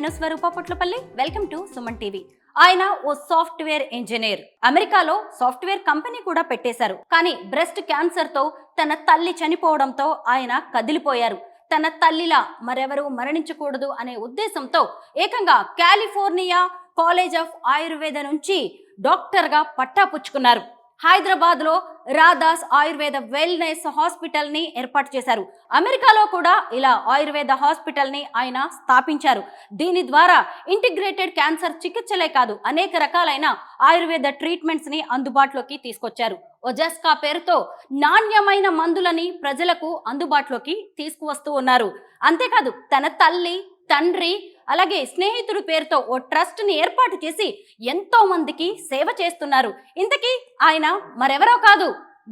నేను Swaroopa Potlapalli. Welcome to Suman TV. ఆయన ఓ సాఫ్ట్వేర్ ఇంజనీర్. అమెరికాలో సాఫ్ట్వేర్ కంపెనీ కూడా పెట్టేశారు. కానీ బ్రెస్ట్ క్యాన్సర్ తో తన తల్లి చనిపోవడంతో ఆయన కదిలిపోయారు. తన తల్లిలా మరెవరూ మరణించకూడదు అనే ఉద్దేశంతో ఏకంగా కాలిఫోర్నియా కాలేజ్ ఆఫ్ ఆయుర్వేద నుంచి డాక్టర్ గా పట్టా పుచ్చుకున్నారు. హైదరాబాద్ లో రాదాస్ ఆయుర్వేద వెల్నెస్ హాస్పిటల్ ని ఏర్పాటు చేశారు. అమెరికాలో కూడా ఇలా ఆయుర్వేద హాస్పిటల్ ని ఆయన స్థాపించారు. దీని ద్వారా ఇంటిగ్రేటెడ్ క్యాన్సర్ చికిత్సలే కాదు, అనేక రకాలైన ఆయుర్వేద ట్రీట్మెంట్స్ ని అందుబాటులోకి తీసుకొచ్చారు. ఒజస్కా పేరుతో నాణ్యమైన మందులని ప్రజలకు అందుబాటులోకి తీసుకువస్తూ ఉన్నారు. అంతేకాదు తన తల్లి, తండ్రి అలాగే స్నేహితుడి పేరుతో ఓ ట్రస్ట్ ని ఏర్పాటు చేసి ఎంతో మందికి సేవ చేస్తున్నారు. ఇంతకీ ఆయన మరెవరో కాదు,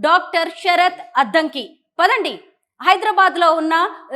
డాక్టర్ శరత్ అద్దంకి. పదండి, హైదరాబాద్ లో ఉన్న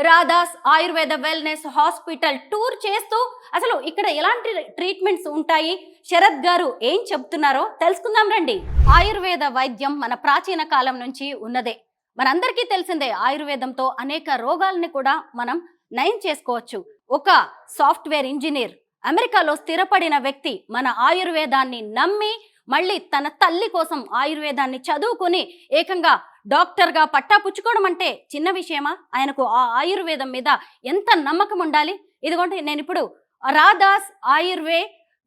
రాదాస్ ఆయుర్వేద వెల్నెస్ హాస్పిటల్ టూర్ చేస్తూ అసలు ఇక్కడ ఎలాంటి ట్రీట్మెంట్స్ ఉంటాయి, శరత్ గారు ఏం చెప్తున్నారో తెలుసుకుందాం రండి. ఆయుర్వేద వైద్యం మన ప్రాచీన కాలం నుంచి ఉన్నదే. మనందరికీ తెలిసిందే, ఆయుర్వేదంతో అనేక రోగాలని కూడా మనం నయం చేసుకోవచ్చు. ఒక సాఫ్ట్వేర్ ఇంజనీర్, అమెరికాలో స్థిరపడిన వ్యక్తి మన ఆయుర్వేదాన్ని నమ్మి మళ్ళీ తన తల్లి కోసం ఆయుర్వేదాన్ని చదువుకుని ఏకంగా డాక్టర్గా పట్టా పుచ్చుకోవడం అంటే చిన్న విషయమా? ఆయనకు ఆ ఆయుర్వేదం మీద ఎంత నమ్మకం ఉండాలి. ఇదిగోండి, నేను ఇప్పుడు రాదాస్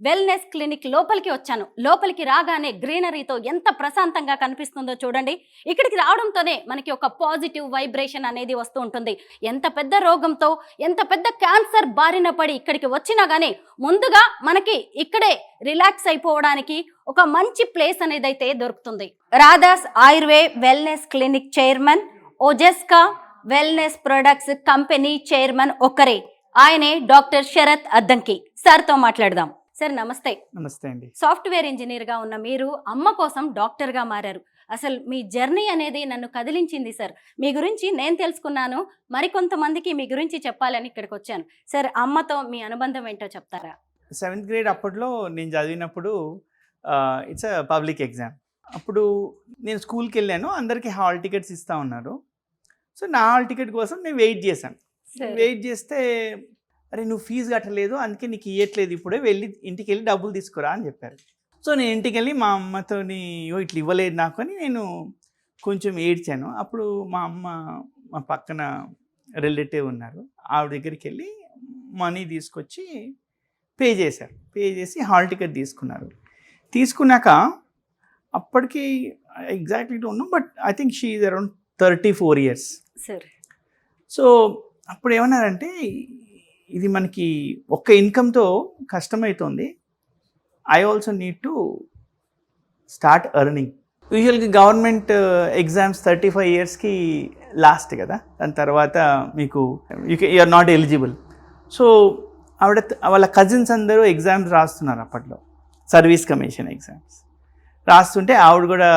వెల్నెస్ క్లినిక్ లోపలికి వచ్చాను. లోపలికి రాగానే గ్రీనరీతో ఎంత ప్రశాంతంగా కనిపిస్తుందో చూడండి. ఇక్కడికి రావడంతోనే మనకి ఒక పాజిటివ్ వైబ్రేషన్ అనేది వస్తూ ఉంటుంది. ఎంత పెద్ద రోగంతో, ఎంత పెద్ద క్యాన్సర్ బారిన పడి ఇక్కడికి వచ్చినా కానీ ముందుగా మనకి ఇక్కడే రిలాక్స్ అయిపోవడానికి ఒక మంచి ప్లేస్ అనేది అయితే దొరుకుతుంది. Radhas wellness clinic chairman, Ojaska wellness products company chairman ఒక్కరే, ఆయనే డాక్టర్ శరత్ అద్దంకి. సార్తో మాట్లాడదాం. సార్ నమస్తే. నమస్తే అండి. సాఫ్ట్వేర్ ఇంజనీర్ గా ఉన్న మీరు అమ్మ కోసం డాక్టర్ గా మారారు. అసలు మీ జర్నీ అనేది నన్ను కదిలించింది సార్. మీ గురించి నేను తెలుసుకున్నాను, మరికొంతమందికి మీ గురించి చెప్పాలని ఇక్కడికి వచ్చాను. సార్, అమ్మతో మీ అనుబంధం ఏంటో చెప్తారా? 7th గ్రేడ్ అప్పట్లో నేను చదివినప్పుడు ఇట్స్ అ పబ్లిక్ ఎగ్జామ్. అప్పుడు నేను స్కూల్కి వెళ్ళాను, అందరికీ హాల్ టికెట్స్ ఇస్తూ ఉన్నారు. సో నా హాల్ టికెట్ కోసం నేను వెయిట్ చేశాను. వెయిట్ చేస్తే, అరే నువ్వు ఫీజు కట్టలేదు, అందుకే నీకు ఇవ్వట్లేదు, ఇప్పుడే ఇంటికి వెళ్ళి డబ్బులు తీసుకురా అని చెప్పారు. సో నేను ఇంటికి వెళ్ళి మా అమ్మతోని ఇట్లా ఇవ్వలేదు నాకు అని నేను కొంచెం ఏడ్చాను. అప్పుడు మా అమ్మ, మా పక్కన రిలేటివ్ ఉన్నారు, ఆవిడ దగ్గరికి వెళ్ళి మనీ తీసుకొచ్చి పే చేశారు. పే చేసి హాల్ టికెట్ తీసుకున్నారు. తీసుకున్నాక అప్పటికి exactly don't know, but I think she is around 34 years. So అప్పుడు ఏమన్నారంటే, ఇది మనకి ఒక్క ఇన్కమ్తో కష్టమవుతుంది, I also need to start earning. యూజువల్గా గవర్నమెంట్ ఎగ్జామ్స్ 35 yearsకి లాస్ట్ కదా, దాని తర్వాత మీకు యూఆర్ నాట్ ఎలిజిబుల్. సో వాళ్ళ కజిన్స్ అందరూ ఎగ్జామ్స్ రాస్తున్నారు అప్పట్లో, సర్వీస్ కమిషన్ ఎగ్జామ్స్ రాస్తుంటే ఆవిడ కూడా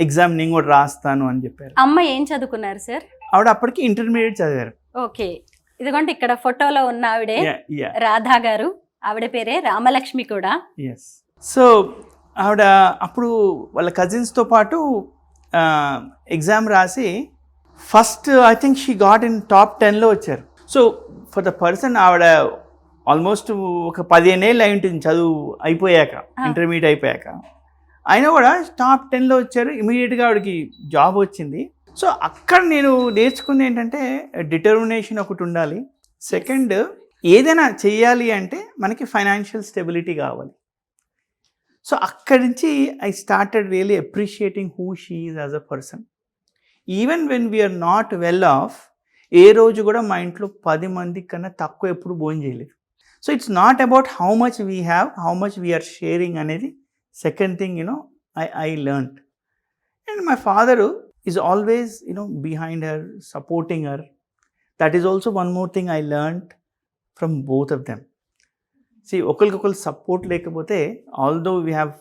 ఎగ్జామ్ నేను కూడా రాస్తాను అని చెప్పారు. అమ్మ ఏం చదువుకున్నారు సార్? ఆవిడ అప్పటికి ఇంటర్మీడియట్ చదివారు. ఓకే, ఇదిగోండి ఇక్కడ ఫోటోలో ఉన్న ఆవిడే రాధా గారు, ఆవిడ పేరే రామలక్ష్మి కూడా. ఎస్. సో ఆవిడ అప్పుడు వాళ్ళ కజిన్స్తో పాటు ఎగ్జామ్ రాసి first I think she got in top 10లో వచ్చారు. సో ఫర్ ద పర్సన్, ఆవిడ ఆల్మోస్ట్ ఒక 15 ఏళ్ళు అయి ఉంటుంది చదువు అయిపోయాక, ఇంటర్మీడియట్ అయిపోయాక. అయినా కూడా టాప్ 10లో వచ్చారు. ఇమీడియట్గా ఆవిడకి జాబ్ వచ్చింది. సో అక్కడ నేను నేర్చుకుంది ఏంటంటే, డిటర్మినేషన్ ఒకటి ఉండాలి. సెకండ్, ఏదైనా చెయ్యాలి అంటే మనకి ఫైనాన్షియల్ స్టెబిలిటీ కావాలి. సో అక్కడి నుంచి I started really appreciating who she is as a person. Even when we're not well off, ఏ రోజు కూడా మా ఇంట్లో 10 మంది కన్నా తక్కువ ఎప్పుడు భోజనం చేయలేదు. So it's not about how much we have, how much we're sharing అనేది second thing I learned. And my father is always behind her, supporting her. That is also one more thing I learned from both of them. See, okalkokal support lekapothe, although we have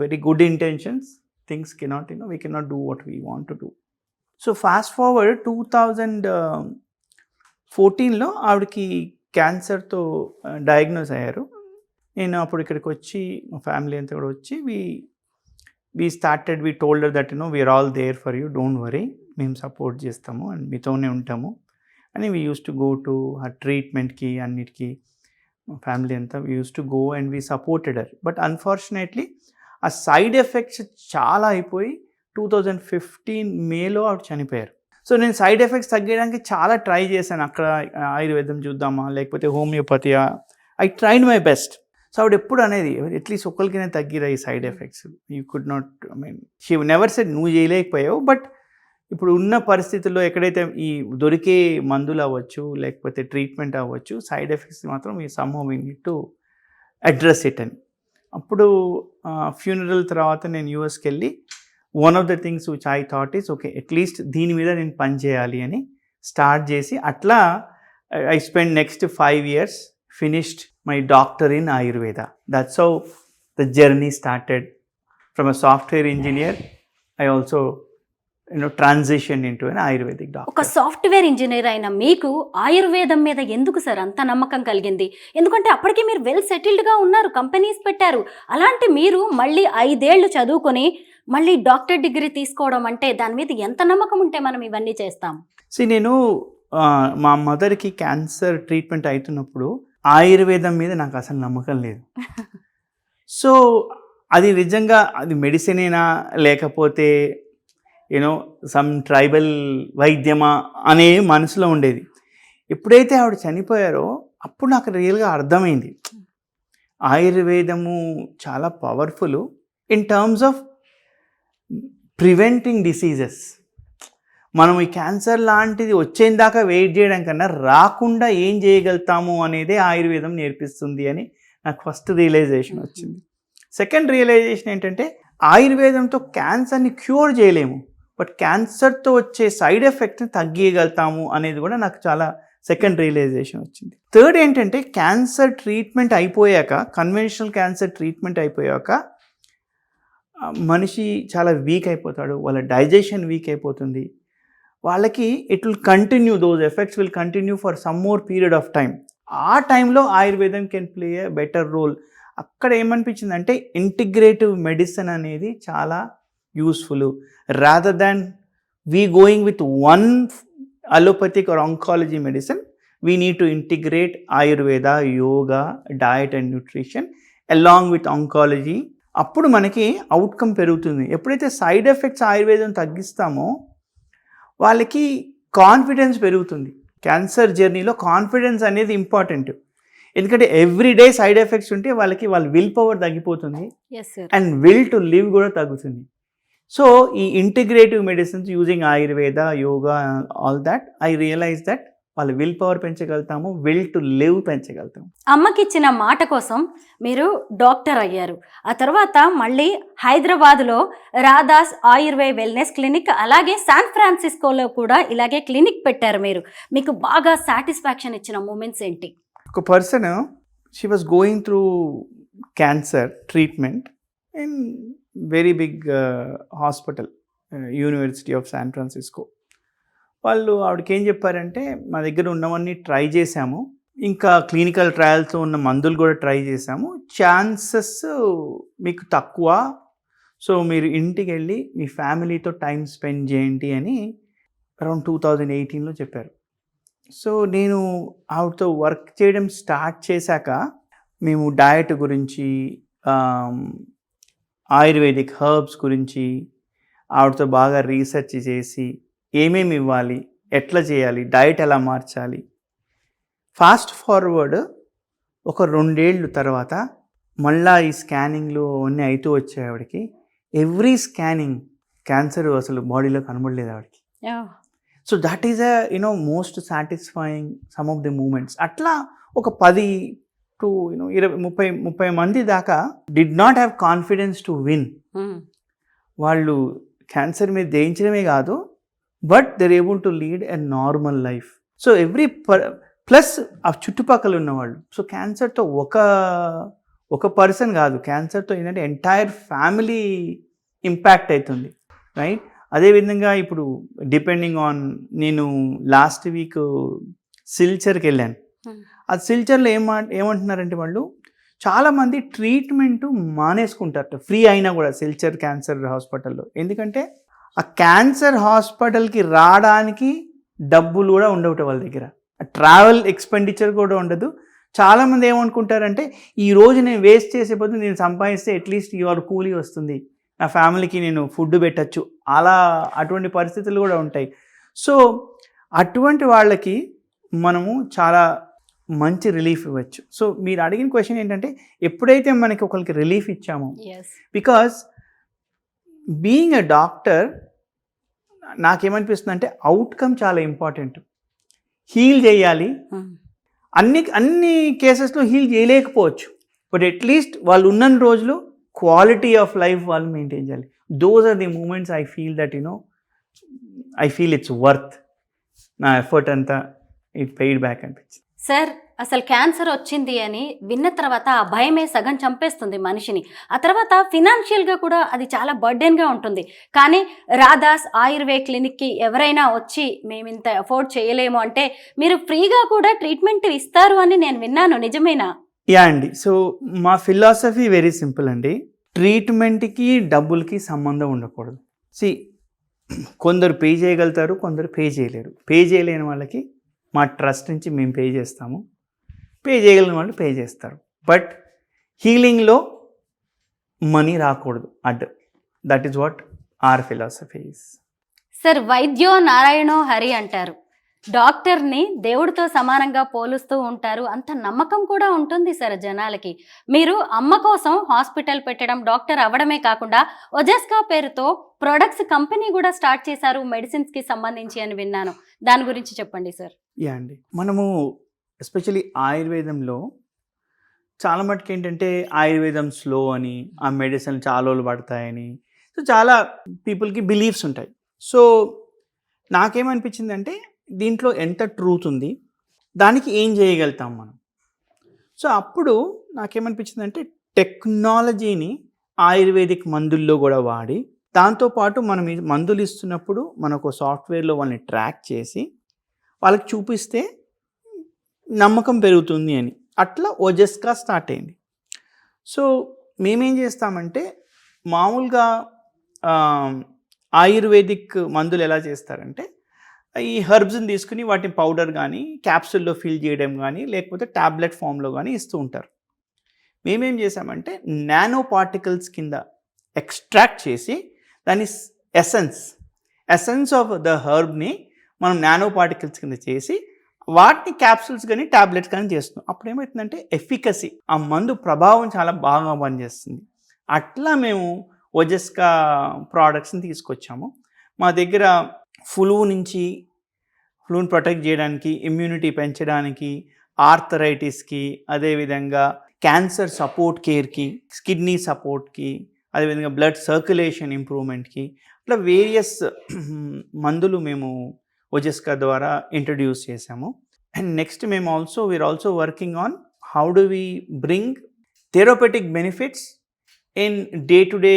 very good intentions, things cannot, we cannot do what we want to do. So fast forward 2014లో ఆవిడకి క్యాన్సర్తో diagnose అయ్యారు. నేను అప్పుడు ఇక్కడికి వచ్చి మా family అంతా కూడా వచ్చి we told her that we are all there for you, don't worry, మేము సపోర్ట్ చేస్తాము అండ్ మీతోనే ఉంటాము అని. We use to go to her ట్రీట్మెంట్కి అన్నిటికీ. మా ఫ్యామిలీ అంతా use to go and we supported her. But unfortunately ఆ సైడ్ ఎఫెక్ట్స్ చాలా అయిపోయి 2015 మేలో ఆవిడ చనిపోయారు. సో నేను సైడ్ ఎఫెక్ట్స్ తగ్గడానికి చాలా ట్రై చేశాను. అక్కడ ఆయుర్వేదం చూద్దామా లేకపోతే హోమియోపతియా, I tried my best. So ఆవిడ ఎప్పుడు అనేది అట్లీస్ట్ ఒకరికైనా తగ్గిరా ఈ side effects, you could not, I mean she never said నువ్వు చేయలేకపోయావు, బట్ ఇప్పుడు ఉన్న పరిస్థితుల్లో ఎక్కడైతే ఈ దొరికే మందులు అవ్వచ్చు లేకపోతే ట్రీట్మెంట్ అవ్వచ్చు, సైడ్ ఎఫెక్ట్స్ మాత్రం ఈ somehow we need to address it అని. అప్పుడు ఫ్యూనరల్ తర్వాత నేను యూఎస్కి వెళ్ళి one of the things which I thought is okay at least దీని మీద నేను పని చేయాలి అని స్టార్ట్ చేసి అట్లా I spend next 5 years finished my doctor in Ayurveda. That's how the journey started. From a software engineer, I also transitioned into an Ayurvedic doctor. ఒక software engineer అయిన మీకు ఆయుర్వేదం మీద ఎందుకు సార్ అంత నమ్మకం కలిగింది? ఎందుకంటే అప్పటికే మీరు వెల్ సెటిల్డ్గా ఉన్నారు, కంపెనీస్ పెట్టారు. అలాంటి మీరు మళ్ళీ 5 ఏళ్ళు చదువుకొని మళ్ళీ డాక్టర్ డిగ్రీ తీసుకోవడం అంటే దాని మీద ఎంత నమ్మకం ఉంటే మనం ఇవన్నీ చేస్తాం? నేను మా మదర్కి క్యాన్సర్ ట్రీట్మెంట్ అవుతున్నప్పుడు ఆయుర్వేదం మీద నాకు అసలు నమ్మకం లేదు. సో అది నిజంగా అది మెడిసినేనా లేకపోతే సమ్ ట్రైబల్ వైద్యమా అనే మనసులో ఉండేది. ఎప్పుడైతే ఆవిడ చనిపోయారో అప్పుడు నాకు రియల్గా అర్థమైంది ఆయుర్వేదము చాలా powerful in terms of preventing diseases. మనం ఈ క్యాన్సర్ లాంటిది వచ్చేదాకా వెయిట్ చేయడం కన్నా రాకుండా ఏం చేయగలుగుతాము అనేదే ఆయుర్వేదం నేర్పిస్తుంది అని నాకు ఫస్ట్ రియలైజేషన్ వచ్చింది. సెకండ్ రియలైజేషన్ ఏంటంటే ఆయుర్వేదంతో క్యాన్సర్ని క్యూర్ చేయలేము, బట్ క్యాన్సర్తో వచ్చే సైడ్ ఎఫెక్ట్ని తగ్గియగలుగుతాము అనేది కూడా నాకు చాలా సెకండ్ రియలైజేషన్ వచ్చింది. థర్డ్ ఏంటంటే క్యాన్సర్ ట్రీట్మెంట్ అయిపోయాక, కన్వెన్షనల్ క్యాన్సర్ ట్రీట్మెంట్ అయిపోయాక మనిషి చాలా వీక్ అయిపోతాడు, వాళ్ళ డైజెషన్ వీక్ అయిపోతుంది, వాళ్ళకి it will continue, those effects will continue for some more period of time. ఆ టైంలో ఆయుర్వేదం can play a better role. అక్కడ ఏమనిపించింది అంటే ఇంటిగ్రేటివ్ మెడిసిన్ అనేది చాలా useful. Rather than we going with one allopathic or oncology medicine, we need to integrate Ayurveda, yoga, diet and nutrition along with oncology. అప్పుడు మనకి అవుట్కమ్ పెరుగుతుంది. ఎప్పుడైతే సైడ్ ఎఫెక్ట్స్ ఆయుర్వేదం తగ్గిస్తామో వాళ్ళకి కాన్ఫిడెన్స్ పెరుగుతుంది. క్యాన్సర్ జర్నీలో కాన్ఫిడెన్స్ అనేది ఇంపార్టెంట్. ఎందుకంటే ఎవ్రీడే సైడ్ ఎఫెక్ట్స్ ఉంటే వాళ్ళ విల్ పవర్ తగ్గిపోతుంది అండ్ విల్ టు లివ్ కూడా తగ్గుతుంది. సో ఈ integrative medicines using Ayurveda, yoga, all that I realize that వాళ్ళ విల్ పవర్ పెంచగలుగుతాము, విల్ టు లివ్ పెంచగలుగుతాము. అమ్మకిచ్చిన మాట కోసం మీరు డాక్టర్ అయ్యారు. ఆ తర్వాత మళ్ళీ హైదరాబాద్లో రాధాస్ ఆయుర్వేద వెల్నెస్ క్లినిక్, అలాగే శాన్ ఫ్రాన్సిస్కోలో కూడా ఇలాగే క్లినిక్ పెట్టారు మీరు. మీకు బాగా సాటిస్ఫాక్షన్ ఇచ్చిన మూమెంట్స్ ఏంటి? ఒక person she was going through cancer treatment in very big hospital, University of San Francisco. వాళ్ళు ఆవిడకి ఏం చెప్పారంటే మా దగ్గర ఉన్నవన్నీ ట్రై చేశాము, ఇంకా క్లినికల్ ట్రయల్స్తో ఉన్న మందులు కూడా ట్రై చేశాము, ఛాన్సెస్ మీకు తక్కువ, సో మీరు ఇంటికి వెళ్ళి మీ ఫ్యామిలీతో టైం స్పెండ్ చేయండి అని అరౌండ్ 2018లో చెప్పారు. సో నేను ఆవిడతో వర్క్ చేయడం స్టార్ట్ చేశాక మేము డయట్ గురించి, ఆయుర్వేదిక్ హర్బ్స్ గురించి ఆవిడతో బాగా రీసెర్చ్ చేసి ఏమేమి ఇవ్వాలి, ఎట్లా చేయాలి, డయట్ ఎలా మార్చాలి. ఫాస్ట్ ఫార్వర్డ్ ఒక 2 ఏళ్ళు తర్వాత మళ్ళా ఈ స్కానింగ్లు అన్నీ అవుతూ వచ్చాయి ఆవిడకి. ఎవ్రీ స్కానింగ్ క్యాన్సర్ అసలు బాడీలో కనబడలేదు ఆవిడకి. So that is most satisfying some of the moments. అట్లా ఒక 10 to 20-30 మంది దాకా did not have confidence to win. వాళ్ళు క్యాన్సర్ మీద జయించడమే కాదు, but they're able to lead a normal life. So plus ఆ చుట్టుపక్కల ఉన్నవాళ్ళు. సో క్యాన్సర్తో ఒక పర్సన్ కాదు, క్యాన్సర్తో ఏంటంటే ఎంటైర్ ఫ్యామిలీ ఇంపాక్ట్ అవుతుంది, రైట్? అదేవిధంగా ఇప్పుడు డిపెండింగ్ ఆన్, నేను లాస్ట్ వీక్ సిల్చర్కి వెళ్ళాను. ఆ సిల్చర్లో ఏమంటున్నారంటే వాళ్ళు చాలామంది ట్రీట్మెంట్ మానేసుకుంటారట ఫ్రీ అయినా కూడా సిల్చర్ క్యాన్సర్ హాస్పిటల్లో. ఎందుకంటే ఆ క్యాన్సర్ హాస్పిటల్కి రావడానికి డబ్బులు కూడా ఉండవు వాళ్ళ దగ్గర, ట్రావెల్ ఎక్స్పెండిచర్ కూడా ఉండదు. చాలామంది ఏమనుకుంటారంటే ఈ రోజు నేను వేస్ట్ చేసే బదులు నేను సంపాదిస్తే అట్లీస్ట్ ఇవాళ కూలీ వస్తుంది, నా ఫ్యామిలీకి నేను ఫుడ్ పెట్టచ్చు, అలా అటువంటి పరిస్థితులు కూడా ఉంటాయి. సో అటువంటి వాళ్ళకి మనము చాలా మంచి రిలీఫ్ ఇవ్వచ్చు. సో మీరు అడిగిన క్వశ్చన్ ఏంటంటే ఎప్పుడైతే మనకి ఒకరికి రిలీఫ్ ఇచ్చామో, బికాస్ బీయింగ్ ఎ డాక్టర్ నాకేమనిపిస్తుంది అంటే అవుట్కమ్ చాలా ఇంపార్టెంట్. హీల్ చేయాలి, అన్ని కేసెస్లో హీల్ చేయలేకపోవచ్చు, బట్ అట్లీస్ట్ వాళ్ళు ఉన్న రోజులు క్వాలిటీ ఆఫ్ లైఫ్ వాళ్ళు మెయింటైన్ చేయాలి. Those are the moments I feel that I feel it's worth, నా ఎఫర్ట్ అంతా ఇట్ పెయిడ్ బ్యాక్ అనిపించింది. సార్ అసలు క్యాన్సర్ వచ్చింది అని విన్న తర్వాత ఆ భయమే సగం చంపేస్తుంది మనిషిని. ఆ తర్వాత ఫినాన్షియల్గా కూడా అది చాలా బర్డెన్గా ఉంటుంది. కానీ రాధాస్ ఆయుర్వేద క్లినిక్కి ఎవరైనా వచ్చి మేము ఇంత అఫోర్డ్ చేయలేము అంటే మీరు ఫ్రీగా కూడా ట్రీట్మెంట్ ఇస్తారు అని నేను విన్నాను, నిజమేనా? యా అండి. సో మా ఫిలాసఫీ వెరీ సింపుల్ అండి. ట్రీట్మెంట్కి డబ్బులకి సంబంధం ఉండకూడదు. కొందరు పే చేయగలుగుతారు, కొందరు పే చేయలేరు. పే చేయలేని వాళ్ళకి మా ట్రస్ట్ నుంచి మేము పే చేస్తాము, పే చేయగలిగిన వాళ్ళు పే చేస్తారు. బట్ హీలింగ్లో మనీ రాకూడదు అడ్. That is what our philosophy is. Sir వైద్యో నారాయణో హరి అంటారు. డాక్టర్ని దేవుడితో సమానంగా పోలుస్తూ ఉంటారు. అంత నమ్మకం కూడా ఉంటుంది సార్ జనాలకి. మీరు అమ్మ కోసం హాస్పిటల్ పెట్టడం, డాక్టర్ అవ్వడమే కాకుండా ఒజెస్కా పేరుతో ప్రొడక్ట్స్ కంపెనీ కూడా స్టార్ట్ చేశారు మెడిసిన్స్కి సంబంధించి అని విన్నాను. దాని గురించి చెప్పండి సార్. యా అండి, మనము ఎస్పెషలీ ఆయుర్వేదంలో చాలా మటుకు ఏంటంటే ఆయుర్వేదం స్లో అని, ఆ మెడిసిన్ చాలా రోజులు పడతాయని, సో చాలా పీపుల్కి బిలీఫ్స్ ఉంటాయి. సో నాకేమనిపించిందంటే దీంట్లో ఎంత ట్రూత్ ఉంది, దానికి ఏం చేయగలుగుతాం మనం. సో అప్పుడు నాకేమనిపించిందంటే టెక్నాలజీని ఆయుర్వేదిక్ మందుల్లో కూడా వాడి, దాంతోపాటు మనం ఈ మందులు ఇస్తున్నప్పుడు మనకు సాఫ్ట్వేర్లో వాళ్ళని ట్రాక్ చేసి వాళ్ళకి చూపిస్తే నమ్మకం పెరుగుతుంది అని, అట్లా ఓజెస్కా స్టార్ట్ అయింది. సో మేమేం చేస్తామంటే మామూలుగా ఆయుర్వేదిక్ మందులు ఎలా చేస్తారంటే ఈ హెర్బ్స్ని తీసుకుని వాటిని పౌడర్ కానీ క్యాప్సూల్లో ఫిల్ చేయడం కానీ లేకపోతే ట్యాబ్లెట్ ఫామ్లో కానీ ఇస్తూ ఉంటారు. మేమేం చేసామంటే నానో పార్టికల్స్ కింద ఎక్స్ట్రాక్ట్ చేసి దాని ఎసెన్స్ ఆఫ్ ద హెర్బ్ని మనం నానో పార్టికల్స్ కింద చేసి వాటిని క్యాప్సూల్స్ కానీ ట్యాబ్లెట్స్ కానీ చేస్తున్నాం. అప్పుడు ఏమవుతుందంటే ఎఫికసీ, ఆ మందు ప్రభావం చాలా బాగా పనిచేస్తుంది. అట్లా మేము ఓజెస్కా ప్రోడక్ట్స్ని తీసుకొచ్చాము. మా దగ్గర ఫ్లూని ప్రొటెక్ట్ చేయడానికి, ఇమ్యూనిటీ పెంచడానికి, ఆర్థరైటిస్కి, అదేవిధంగా క్యాన్సర్ సపోర్ట్ కేర్కి, కిడ్నీ సపోర్ట్కి, అదేవిధంగా బ్లడ్ సర్క్యులేషన్ ఇంప్రూవ్మెంట్కి, అట్లా వేరియస్ మందులు మేము ఓజెస్కా ద్వారా ఇంట్రడ్యూస్ చేసాము. అండ్ నెక్స్ట్ మేము we are also working on how do we bring therapeutic benefits in day to day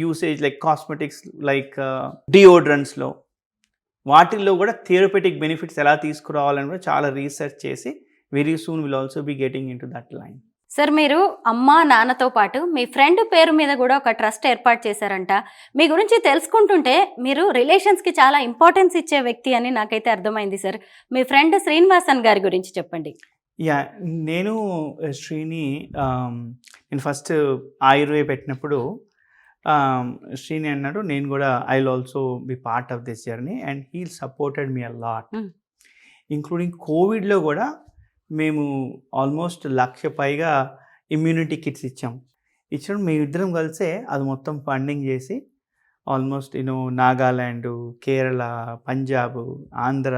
usage, like cosmetics, like డియోడ్రెంట్స్లో, వాటిల్లో కూడా థెరపటిక్ బెనిఫిట్స్ ఎలా తీసుకురావాలని కూడా చాలా రీసెర్చ్ చేసి very soon will also be getting into that line. Sir మీరు అమ్మా నాన్నతో పాటు మీ ఫ్రెండ్ పేరు మీద కూడా ఒక ట్రస్ట్ ఏర్పాటు చేశారంట. మీ గురించి తెలుసుకుంటుంటే మీరు రిలేషన్స్కి చాలా ఇంపార్టెన్స్ ఇచ్చే వ్యక్తి అని నాకైతే అర్థమైంది సార్. మీ ఫ్రెండ్ శ్రీనివాసన్ గారి గురించి చెప్పండి. యా, నేను శ్రీని నేను ఫస్ట్ ఆయుర్వేద పెట్టినప్పుడు శ్రీని అన్నాడు నేను కూడా I will also be part of this journey and he supported me a lot. Including కోవిడ్లో కూడా మేము ఆల్మోస్ట్ 1,00,000 పైగా ఇమ్యూనిటీ కిట్స్ ఇచ్చాం. మేమిద్దరం కలిసే అది మొత్తం ఫండింగ్ చేసి ఆల్మోస్ట్ నాగాల్యాండ్, కేరళ, పంజాబ్, ఆంధ్ర,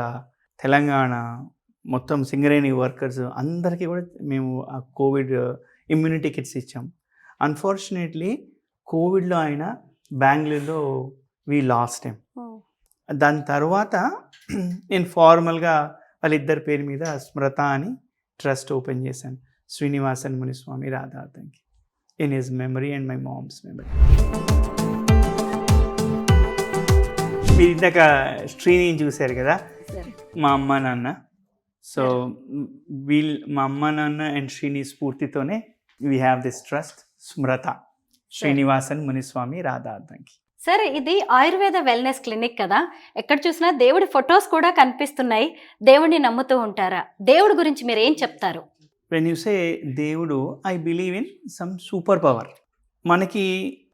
తెలంగాణ మొత్తం సింగరేణి వర్కర్స్ అందరికీ కూడా మేము ఆ కోవిడ్ ఇమ్యూనిటీ కిట్స్ ఇచ్చాం. అన్ఫార్చునేట్లీ కోవిడ్లో ఆయన బెంగళూరులో వీ లాస్ట్ హిమ్. దాని తర్వాత నేను ఫార్మల్గా వాళ్ళిద్దరి పేరు మీద స్మృత అని ట్రస్ట్ ఓపెన్ చేశాను, Srinivasan Muniswamy Radhatanki, in his memory and my mom's memory. మీరు ఇందాక శ్రీని చూశారు కదా, మా అమ్మ నాన్న. సో మా అమ్మ నాన్న అండ్ శ్రీని స్ఫూర్తితోనే we have this trust, Smrita Srinivasan Muniswamy Radhatanki. Sir ఇది ఆయుర్వేద వెల్నెస్ క్లినిక్ కదా, ఎక్కడ చూసినా దేవుడి ఫొటోస్ కూడా కనిపిస్తున్నాయి. దేవుడిని నమ్ముతూ ఉంటారా? దేవుడి గురించి మీరు ఏం చెప్తారు? వెన్ యూ సే దేవుడు, I believe in some super power.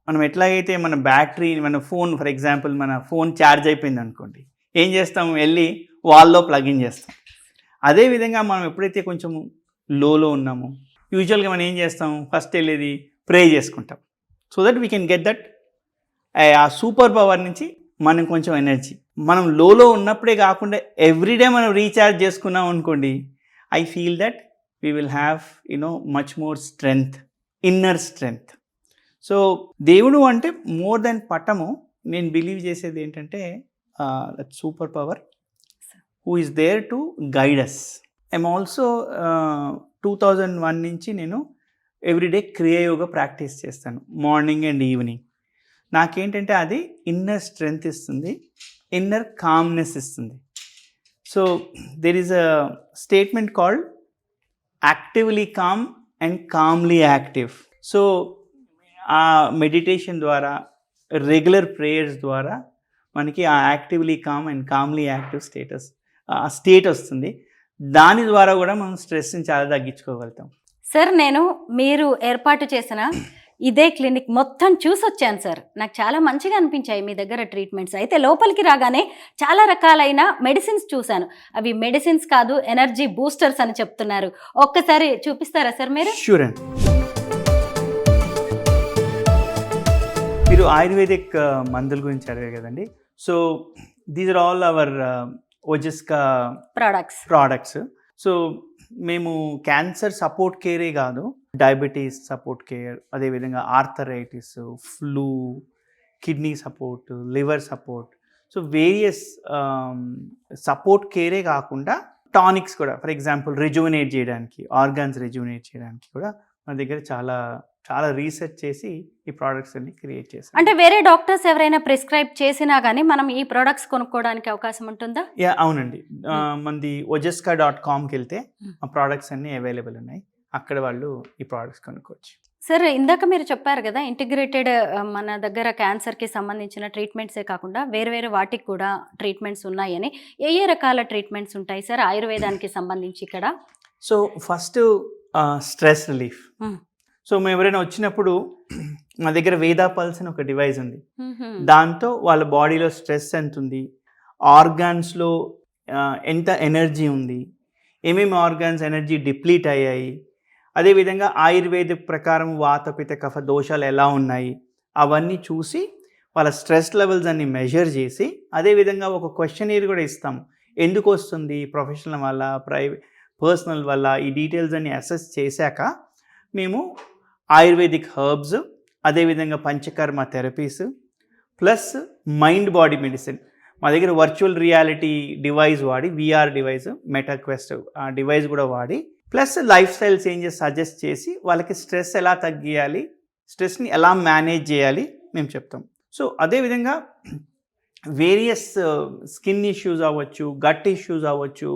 మనం ఎట్లాగైతే మన బ్యాటరీ, మన ఫోన్ ఫర్ ఎగ్జాంపుల్ మన ఫోన్ ఛార్జ్ అయిపోయింది అనుకోండి, ఏం చేస్తాం, వెళ్ళి వాల్లో ప్లగిన్ చేస్తాం. అదేవిధంగా మనం ఎప్పుడైతే కొంచెం లోలో ఉన్నామో యూజువల్గా మనం ఏం చేస్తాం, ఫస్ట్ వెళ్ళేది ప్రే చేసుకుంటాం, so that we can get that ఆ సూపర్ పవర్ నుంచి మనం కొంచెం ఎనర్జీ. మనం లోలో ఉన్నప్పుడే కాకుండా ఎవ్రీడే మనం రీఛార్జ్ చేసుకున్నాం అనుకోండి, I feel that we will have much more strength, inner strength. So దేవుడు అంటే మోర్ దెన్ పటము. నేను బిలీవ్ చేసేది ఏంటంటే that super power who is there to guide us. I'm also 2001 నుంచి నేను ఎవ్రీడే క్రియాయోగా ప్రాక్టీస్ చేస్తాను, మార్నింగ్ అండ్ ఈవినింగ్. నాకేంటంటే అది ఇన్నర్ స్ట్రెంగ్త్ ఇస్తుంది, ఇన్నర్ కామ్నెస్ ఇస్తుంది. So there is a statement called actively calm and calmly active. So ఆ meditation ద్వారా, regular prayers ద్వారా మనకి ఆ actively calm and calmly active state వస్తుంది. దాని ద్వారా కూడా మనం స్ట్రెస్ని చాలా తగ్గించుకోగలుగుతాం. సార్, నేను మీరు ఏర్పాటు చేసిన ఇదే క్లినిక్ మొత్తం చూసొచ్చాను సార్. నాకు చాలా మంచిగా అనిపించాయి మీ దగ్గర ట్రీట్మెంట్స్. అయితే లోపలికి రాగానే చాలా రకాలైన మెడిసిన్స్ చూశాను. అవి మెడిసిన్స్ కాదు, ఎనర్జీ బూస్టర్స్ అని చెప్తున్నారు. ఒక్కసారి చూపిస్తారా సార్ మీరు? షూర్ అండి. మీరు ఆయుర్వేదిక్ మందుల గురించి అడిగారు కదండి. So these are all our Ojaska products. So మేము క్యాన్సర్ సపోర్ట్ కేరే కాదు, డయాబెటీస్ సపోర్ట్ కేర్, అదేవిధంగా arthritis, flu, kidney support, liver support, so various support కేరే కాకుండా టానిక్స్ కూడా, ఫర్ ఎగ్జాంపుల్ రిజువనేట్ చేయడానికి, ఆర్గాన్స్ రిజువనేట్ చేయడానికి కూడా మన దగ్గర చాలా చాలా రీసెర్చ్ చేసి ఈ ప్రోడక్ట్స్ అన్ని క్రియేట్ చేసాం. అంటే వేరే డాక్టర్స్ ఎవరైనా ప్రిస్క్రైబ్ చేసినా కానీ మనం ఈ ప్రోడక్ట్స్ కొనుక్కోవడానికి అవకాశం ఉంటుందా? అవునండి. మనది ojeska.comకి వెళ్తే ఆ ప్రోడక్ట్స్ అన్ని అవైలబుల్ ఉన్నాయి, అక్కడ వాళ్ళు ఈ ప్రోడక్ట్స్ కొనుక్కోవచ్చు. సార్, ఇందాక మీరు చెప్పారు కదా, ఇంటిగ్రేటెడ్ మన దగ్గర క్యాన్సర్కి సంబంధించిన ట్రీట్మెంట్సే కాకుండా వేరు వాటికి కూడా ట్రీట్మెంట్స్ ఉన్నాయని. ఏ రకాల ట్రీట్మెంట్స్ ఉంటాయి సార్ ఆయుర్వేదానికి సంబంధించి ఇక్కడ? So first stress relief. So మేము ఎవరైనా వచ్చినప్పుడు మా దగ్గర వేదా పల్స్ అని ఒక డివైస్ ఉంది, దాంతో వాళ్ళ బాడీలో స్ట్రెస్ ఎంత ఉంది, ఆర్గాన్స్లో ఎంత ఎనర్జీ ఉంది, ఏమేమి ఆర్గాన్స్ ఎనర్జీ డిప్లీట్ అయ్యాయి, అదేవిధంగా ఆయుర్వేదిక్ ప్రకారం వాత పిత్త కఫ దోషాలు ఎలా ఉన్నాయి, అవన్నీ చూసి వాళ్ళ స్ట్రెస్ లెవెల్స్ అన్ని మెజర్ చేసి, అదేవిధంగా ఒక క్వశ్చనీర్ కూడా ఇస్తాము, ఎందుకు వస్తుంది, ప్రొఫెషనల్ వల్ల, పర్సనల్ వల్ల, ఈ డీటెయిల్స్ అన్ని అసెస్ చేశాక మేము ఆయుర్వేదిక్ హర్బ్స్, అదేవిధంగా panchakarma therapies, plus mind body medicine, మా దగ్గర వర్చువల్ రియాలిటీ డివైస్ వాడి, విఆర్ డివైస్, మెటాక్వెస్ట్ ఆ డివైస్ కూడా వాడి, plus life style changes suggest చేసి వాళ్ళకి స్ట్రెస్ ఎలా తగ్గియాలి, స్ట్రెస్ని ఎలా మేనేజ్ చేయాలి మేము చెప్తాం. సో అదేవిధంగా వేరియస్ స్కిన్ ఇష్యూస్ అవ్వచ్చు, గట్ ఇష్యూస్ అవ్వచ్చు,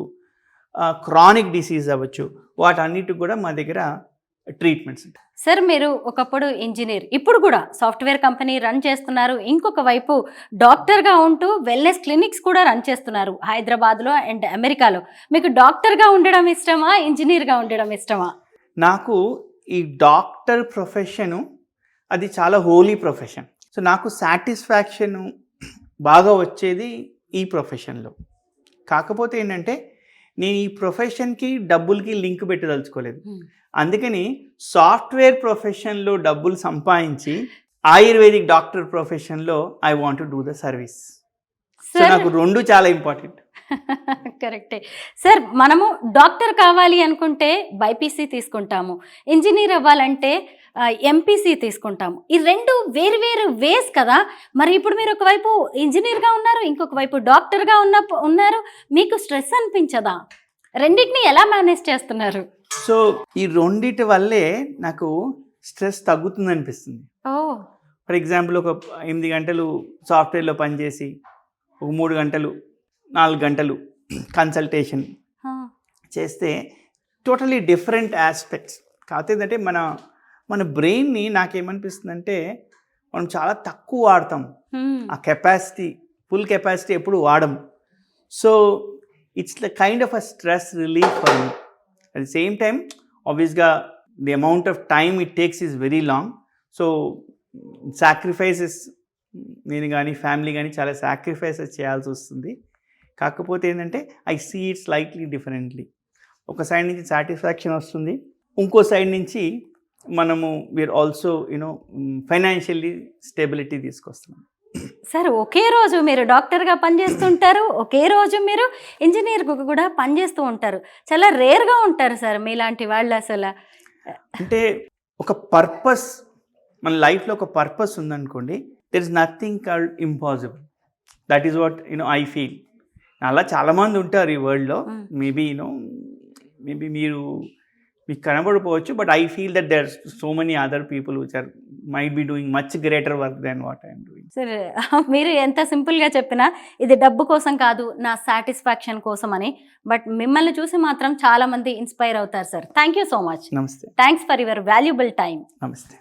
క్రానిక్ డిసీజ్ అవ్వచ్చు, వాటన్నిటికి కూడా మా దగ్గర ట్రీట్మెంట్స్ ఉంటాయి. సార్, మీరు ఒకప్పుడు ఇంజనీర్, ఇప్పుడు కూడా సాఫ్ట్వేర్ కంపెనీ రన్ చేస్తున్నారు, ఇంకొక వైపు డాక్టర్గా ఉంటూ వెల్నెస్ క్లినిక్స్ కూడా రన్ చేస్తున్నారు హైదరాబాద్లో అండ్ అమెరికాలో. మీకు డాక్టర్గా ఉండడం ఇష్టమా, ఇంజనీర్గా ఉండడం ఇష్టమా? నాకు ఈ డాక్టర్ ప్రొఫెషను అది చాలా హోలీ ప్రొఫెషన్. సో నాకు సాటిస్ఫాక్షను బాగా వచ్చేది ఈ ప్రొఫెషన్లో. కాకపోతే ఏంటంటే నేను ఈ ప్రొఫెషన్కి డబ్బులకి లింక్ పెట్టదలుచుకోలేదు. అందుకని సాఫ్ట్వేర్ ప్రొఫెషన్లో డబ్బులు సంపాదించి ఆయుర్వేదిక్ డాక్టర్ ప్రొఫెషన్లో I want to do the service. So నాకు రెండు చాలా ఇంపార్టెంట్. కరెక్టే సార్. మనము డాక్టర్ కావాలి అనుకుంటే బైపీసీ తీసుకుంటాము, ఇంజనీర్ అవ్వాలంటే ఎంపీసీ తీసుకుంటాము. ఈ రెండు వేరు వేస్ కదా. మరి ఇప్పుడు మీరు ఒకవైపు ఇంజనీర్గా ఉన్నారు, ఇంకొక వైపు డాక్టర్గా ఉన్నారు, మీకు స్ట్రెస్ అనిపించదా? రెండింటిని ఎలా మేనేజ్ చేస్తున్నారు? సో ఈ రెండిటి వల్లే నాకు స్ట్రెస్ తగ్గుతుంది అనిపిస్తుంది. ఫర్ ఎగ్జాంపుల్ ఒక 8 గంటలు సాఫ్ట్వేర్లో పనిచేసి ఒక 3 గంటలు 4 గంటలు కన్సల్టేషన్ చేస్తే టోటలీ డిఫరెంట్ ఆస్పెక్ట్స్. కాకపోతే ఏంటంటే మన బ్రెయిన్ని నాకేమనిపిస్తుందంటే మనం చాలా తక్కువ వాడతాం, ఆ కెపాసిటీ, ఫుల్ కెపాసిటీ ఎప్పుడు వాడము. So it's kind of a stress relief for me. At the same time ఆబ్వియస్గా the amount of time it takes is very long. So sacrifices, నేను కానీ ఫ్యామిలీ కానీ చాలా సాక్రిఫైసెస్ చేయాల్సి వస్తుంది. కాకపోతే ఏంటంటే I see it slightly differently. ఒక సైడ్ నుంచి సాటిస్ఫాక్షన్ వస్తుంది, ఇంకో సైడ్ నుంచి మనము we're also you know financially stability తీసుకొస్తున్నాం. సార్ ఒకే రోజు మీరు డాక్టర్గా పనిచేస్తుంటారు, ఒకే రోజు మీరు ఇంజనీర్గా కూడా పనిచేస్తూ ఉంటారు. చాలా రేర్గా ఉంటారు సార్ మీలాంటి వాళ్ళు. అసలు అంటే ఒక పర్పస్, మన లైఫ్లో ఒక పర్పస్ ఉందనుకోండి, there is nothing called impossible. That is what I feel. అలా చాలామంది ఉంటారు ఈ వరల్డ్లో. మేబీ మీకు కనబడిపోవచ్చు, but I feel that there so many other people which are might be doing much greater work than what I'm doing. Sir మీరు ఎంత సింపుల్గా చెప్పినా ఇది డబ్బు కోసం కాదు, నా సాటిస్ఫాక్షన్ కోసం అని. బట్ మిమ్మల్ని చూసి మాత్రం చాలా మంది ఇన్స్పైర్ అవుతారు sir. Thank you so much. నమస్తే. Thanks for your valuable time. నమస్తే.